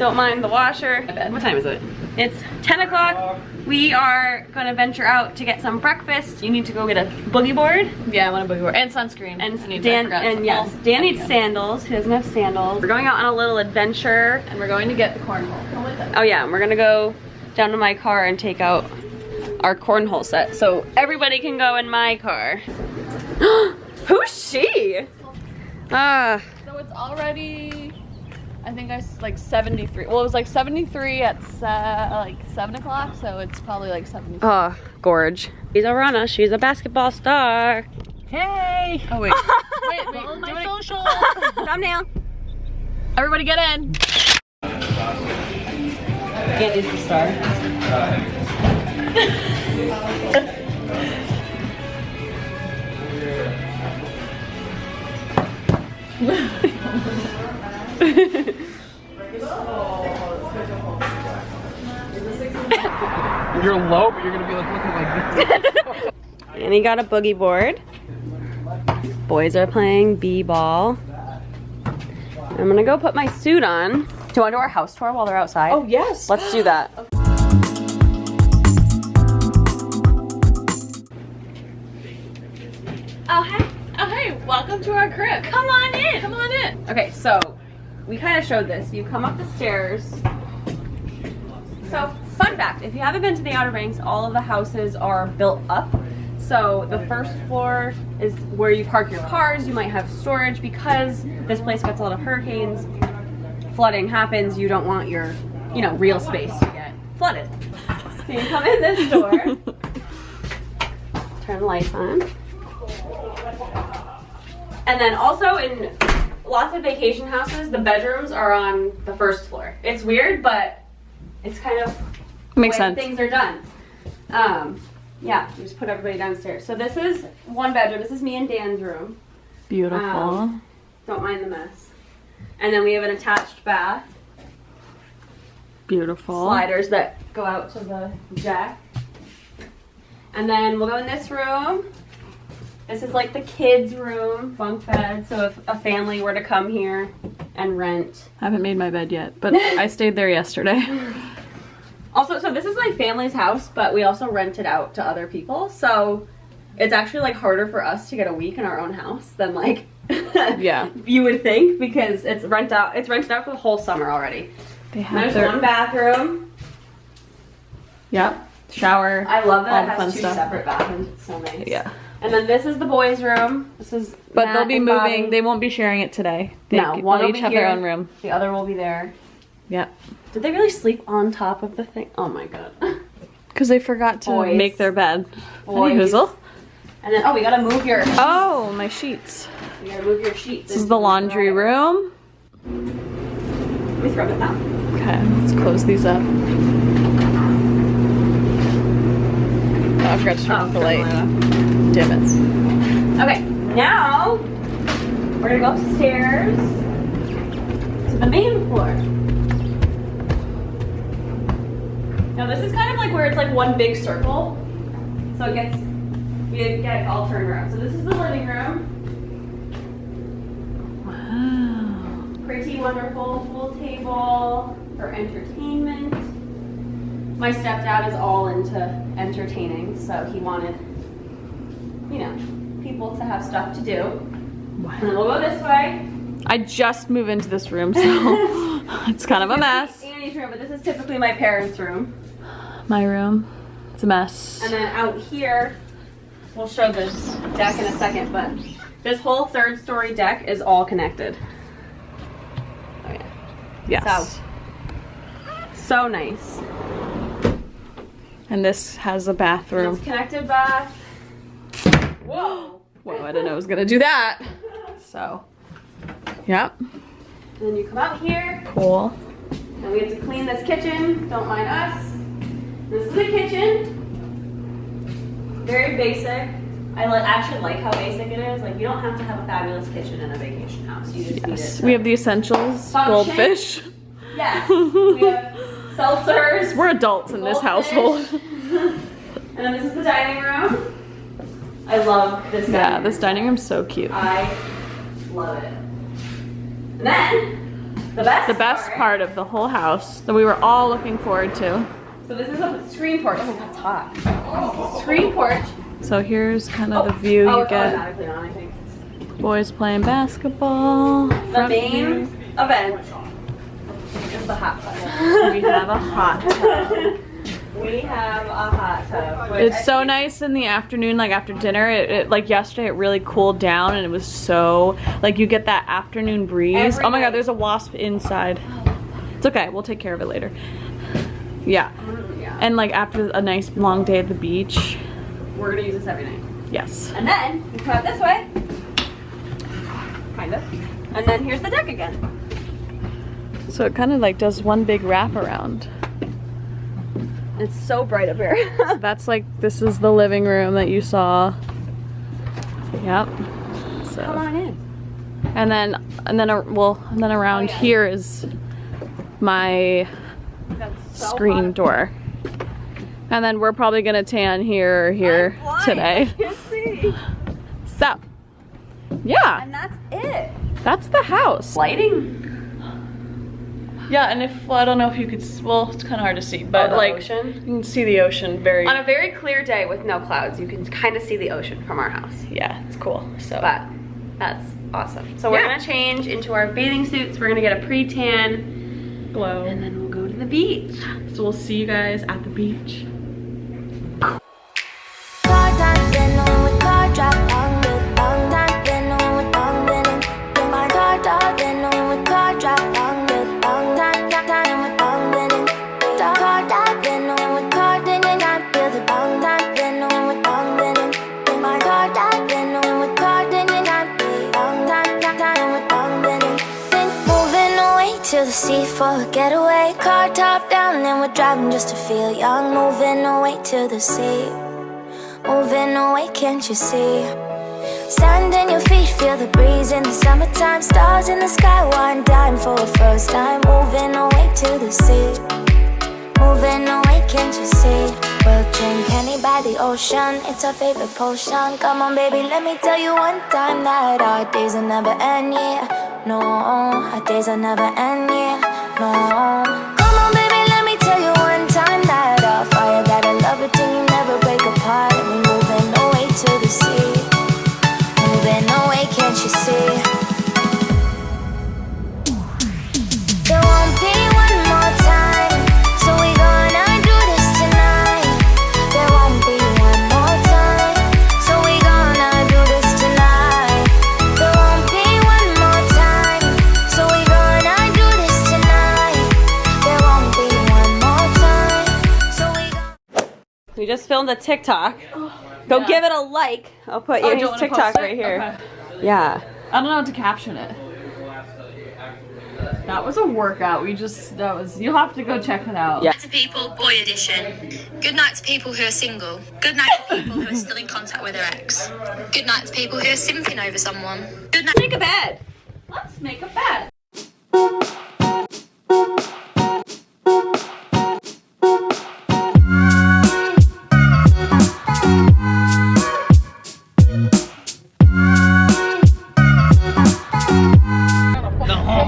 Don't mind the washer. What time is it? It's 10 o'clock. We are gonna venture out to get some breakfast. You need to go get a boogie board. Yeah, I want a boogie board. And sunscreen. And Dan needs sandals. He doesn't have sandals. We're going out on a little adventure. And we're going to get the cornhole. Come with us. Oh yeah, and we're gonna go down to my car and take out our cornhole set. So everybody can go in my car. Who's she? So it's already, I think like 73. Well, it was like 73 at like 7 o'clock, so it's probably like 73. Oh, gorge. She's a runner. She's a basketball star. Hey! Oh wait. wait, Follow my social. Thumbnail. Everybody get in. Candy's the star. You're low, but you're gonna be like looking like this. And he got a boogie board. Boys are playing b-ball. I'm gonna go put my suit on. Do you want to do our house tour while they're outside? Oh yes. Let's do that. Oh hey. Oh hey, welcome to our crib. Come on in. Come on in. Okay, so we kind of showed this. You come up the stairs. So, fun fact, if you haven't been to the Outer Banks, all of the houses are built up. So the first floor is where you park your cars. You might have storage because this place gets a lot of hurricanes. Flooding happens. You don't want your, real space to get flooded. So you come in this door. Turn the lights on. And then also in lots of vacation houses, the bedrooms are on the first floor. It's weird, but it's kind of makes the way sense. Things are done. Yeah, you just put everybody downstairs. So this is one bedroom. This is me and Dan's room. Beautiful. Don't mind the mess. And then we have an attached bath. Beautiful. Sliders that go out to the deck. And then we'll go in this room. This is like the kids' room, bunk bed. So if a family were to come here and rent. I haven't made my bed yet, but I stayed there yesterday. Also, so this is my family's house, but we also rent it out to other people. So it's actually like harder for us to get a week in our own house than like yeah, you would think, because it's rented out for the whole summer already. They have There's one bathroom. Yep. Shower. I love that all it the fun has two stuff. separate bathrooms. It's so nice. Yeah. And then this is the boys' room. This is But Matt they'll be and moving. Bobby. They won't be sharing it today. No, one they'll will each be have here. their own room. The other will be there. Yep. Did they really sleep on top of the thing? Oh my god. Because they forgot to Boys. make their bed. Boys. Honey Hoozle. And then, we gotta move your sheets. Oh, my sheets. You gotta move your sheets. This is the laundry room. Let me throw it down. Okay, let's close these up. Oh, I forgot to turn off the light. Damn it. Okay, now we're gonna go upstairs to the main floor. Now this is kind of like where it's like one big circle, so it gets, you get it all turned around. So this is the living room. Wow. Pretty wonderful pool table for entertainment. My stepdad is all into entertaining, so he wanted, people to have stuff to do. Wow. And then we'll go this way. I just moved into this room, so it's kind of a mess. Annie's room, but this is typically my parents' room. My room. It's a mess. And then out here, we'll show this deck in a second, but this whole third story deck is all connected. Oh yeah. Yes. So nice. And this has a bathroom. It's connected bath. Whoa. Whoa, I didn't know I was gonna do that. So, yep. And then you come out here, Cool. and we have to clean this kitchen. Don't mind us. This is the kitchen. Very basic. I actually like how basic it is. Like, you don't have to have a fabulous kitchen in a vacation house. You just need it. We have the essentials. Function. Goldfish. Yes. We have seltzers. We're adults in this household. And then this is the dining room. I love this dining Yeah, room. this dining room's so cute. I love it. And then the best part of the whole house that we were all looking forward to. So this is a screen porch. Oh, that's hot. Screen porch. So here's kind of the view you it's get. automatically on, I think. Boys playing basketball. The main event is the hot tub. We have a hot tub. We have a hot tub. It's so nice in the afternoon, like after dinner. It like yesterday, it really cooled down, and it was so like you get that afternoon breeze. Oh my God, there's a wasp inside. It's okay, we'll take care of it later. Yeah. And like after a nice long day at the beach, we're gonna use this every night. yes. And then we come out this way, kind of. And then here's the deck again. So it kind of like does one big wraparound. It's so bright up here. So that's like, this is the living room that you saw. Yep. So. Come on in. And then around here is my So screen hot. door. And then we're probably gonna tan here or here I'm blind. today. I can't see. So, yeah, And that's it. that's the house. Lighting. Yeah, and well, I don't know if you could, well, it's kind of hard to see, but the like, ocean? you can see the ocean very, On a very clear day with no clouds, you can kind of see the ocean from our house. yeah, it's cool. So, But that's awesome. So we're Yeah. gonna change into our bathing suits. We're gonna get a pre-tan, glow. and then we'll go to the beach. So we'll see you guys at the beach. To the sea for a getaway, car top down, and we're driving just to feel young. Moving away to the sea, moving away, can't you see? Sand in your feet, feel the breeze in the summertime. Stars in the sky, one dime for a first time. Moving away to the sea, moving away, can't you see? We'll drink honey by the ocean, it's our favorite potion. Come on baby, let me tell you one time that our days will never end, yeah. No, our days will never end, yeah. No. Come on baby, let me tell you one time that our fire, that I love it till you never break apart. And we're moving away to the sea, moving away, can't you see? There won't be one more time, so we gonna do this tonight. There won't be one more time, so we gonna do this tonight. There won't be one more time, so we gonna do this tonight. There won't be one more time, so we gonna. We just filmed a TikTok. Go give it a like. I'll put Oh, you your want to TikTok post it? right here. Okay. Yeah. I don't know how to caption it. That was a workout. You'll have to go check it out. Yeah. To people, boy edition. Good night to people who are single. Good night to people who are still in contact with their ex. Good night to people who are simping over someone. Good night. Make a bed. Let's make a bed.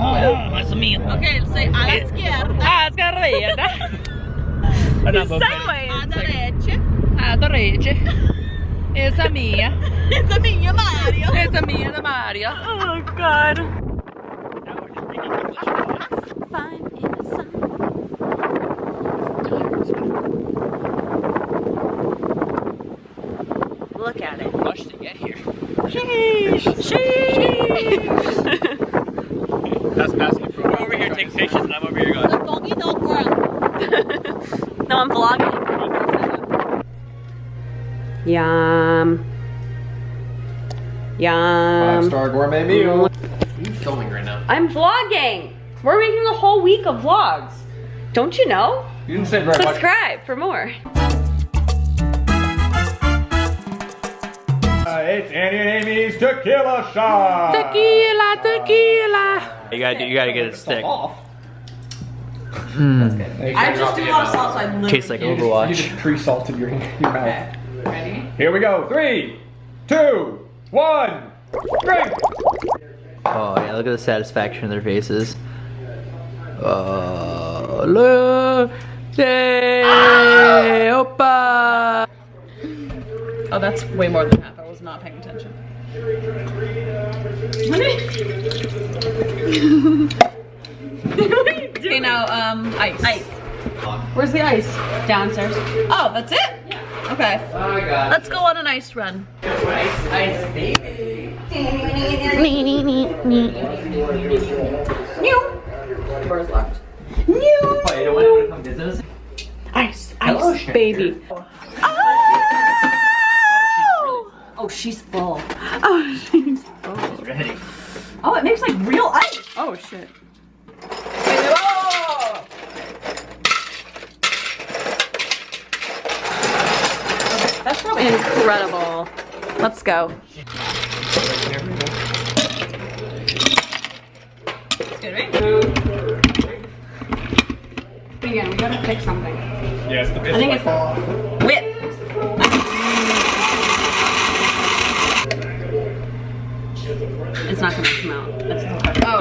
Okay, say a la izquierda. Sideways. A rete. Esa mia. It's a me, Mario. Esa mia da Mario. Oh God. Fine in the sun. Look at it. Rush to get here. That's passing through. We're over here taking pictures, and I'm over here going. No, I'm vlogging. Yum. Yum. 5-star gourmet meal. Are you filming right now? I'm vlogging. We're making a whole week of vlogs. Don't you know? You didn't say very much. Subscribe for more. It's Annie and Amy's Tequila Shot. Tequila, tequila. You gotta get it stick. Off. I just do a lot of salsa. I literally Tastes like You Overwatch. just pre-salted your mouth. Ready? Here we go. 3, 2, 1, drink. Oh yeah, look at the satisfaction in their faces. Yay! Opa! Oh, that's way more than half. I was not paying attention. Okay, now, ice. Ice. Where's the ice? Downstairs. Oh, that's it? Okay. Oh my god. Let's go on an ice run. Ice baby. Door's locked. Oh, you don't want him to come visit us? Ice, Hello, ice, Sharon. baby. Oh, she's full. Oh, she's She's ready. Oh, it makes like real ice. Oh, shit. That's probably Incredible. Let's go. good, right? Again, we gotta pick something. Yes, the I think it's whip. It's not gonna come out. Oh.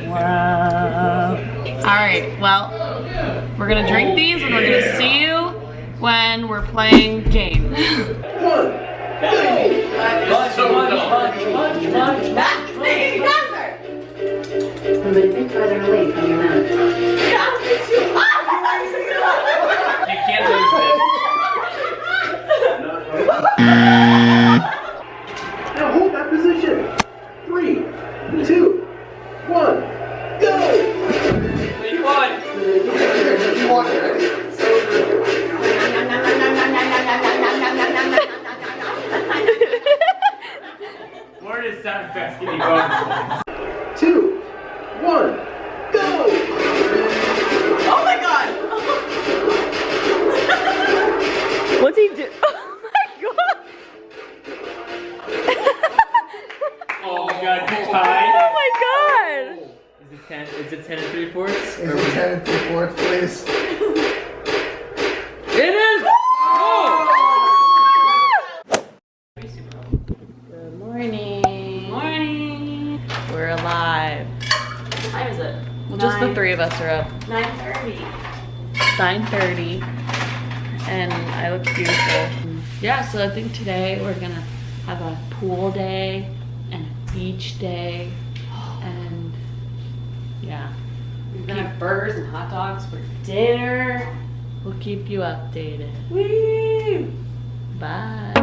Wow. All right, well, we're gonna drink these and we're gonna see you when we're playing games. You can't lose this. Now hold that position. 3, 2, 1, go! You won. Where does sound fest get you going? 2, 1, go! Oh my god! What's he do? Oh my god! Oh my god, you tied? Oh my god! Is it 10? Is it 10 and 3/4? Is it 10 and 3/4, please? It is! Good morning. Morning. We're alive. What time is it? Well, just the three of us are up. 9:30. 9:30. And I look beautiful. Yeah, so I think today we're gonna have a pool day and a beach day. And yeah, We're gonna have burgers and hot dogs for dinner. we'll keep you updated. Woo! Bye.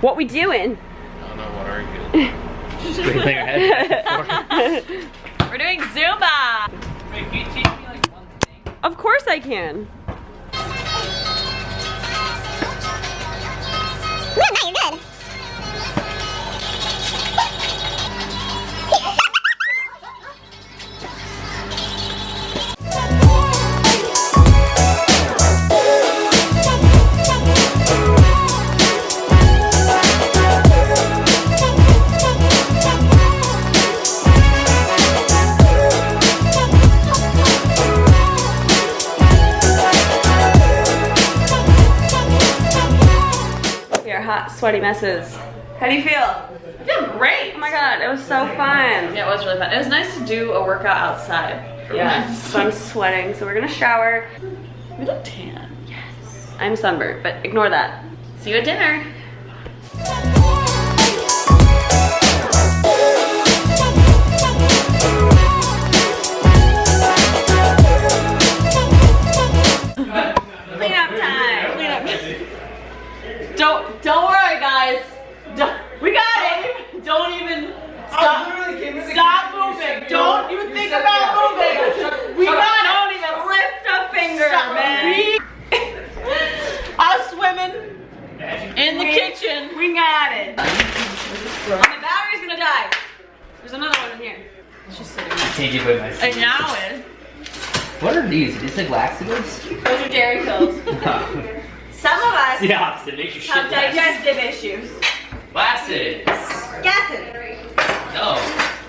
What we doing? I don't know, what are you doing? Just twinkling your head. We're doing Zumba. Wait, can you teach me like one thing? Of course I can. We are hot, sweaty messes. How do you feel? I feel great. Oh my god, it was so fun. Yeah, it was really fun. It was nice to do a workout outside. Yeah, so I'm sweating, so we're gonna shower. We look tan. I'm sunburned, but ignore that. See you at dinner. Cleanup time. Clean up. Don't worry, guys. We got it. Don't even stop. Stop moving. Don't even think about moving. We got it. Don't even lift a finger, man. Us women in the kitchen. We got it. Oh, my battery's gonna die. What are these? Are these like laxatives? Those are dairy pills. Some of us The opposite. Makes you shit. have digestive issues. Laxatives. Gases. No.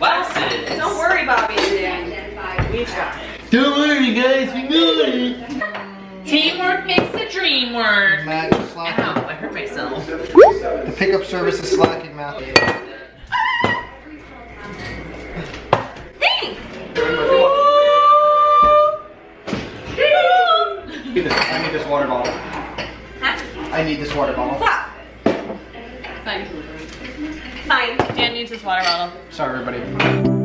Laxatives. Don't worry, Bobby and Dan. We've got it. Don't worry, guys. We got it. Teamwork makes the dream work. Matt, you're slacking. Ow, I hurt myself. The pickup service is slacking, Matt. Thanks. I need this water bottle. Huh? I need this water bottle. What's up? Fine. Fine. Dan needs his water bottle. Sorry, everybody.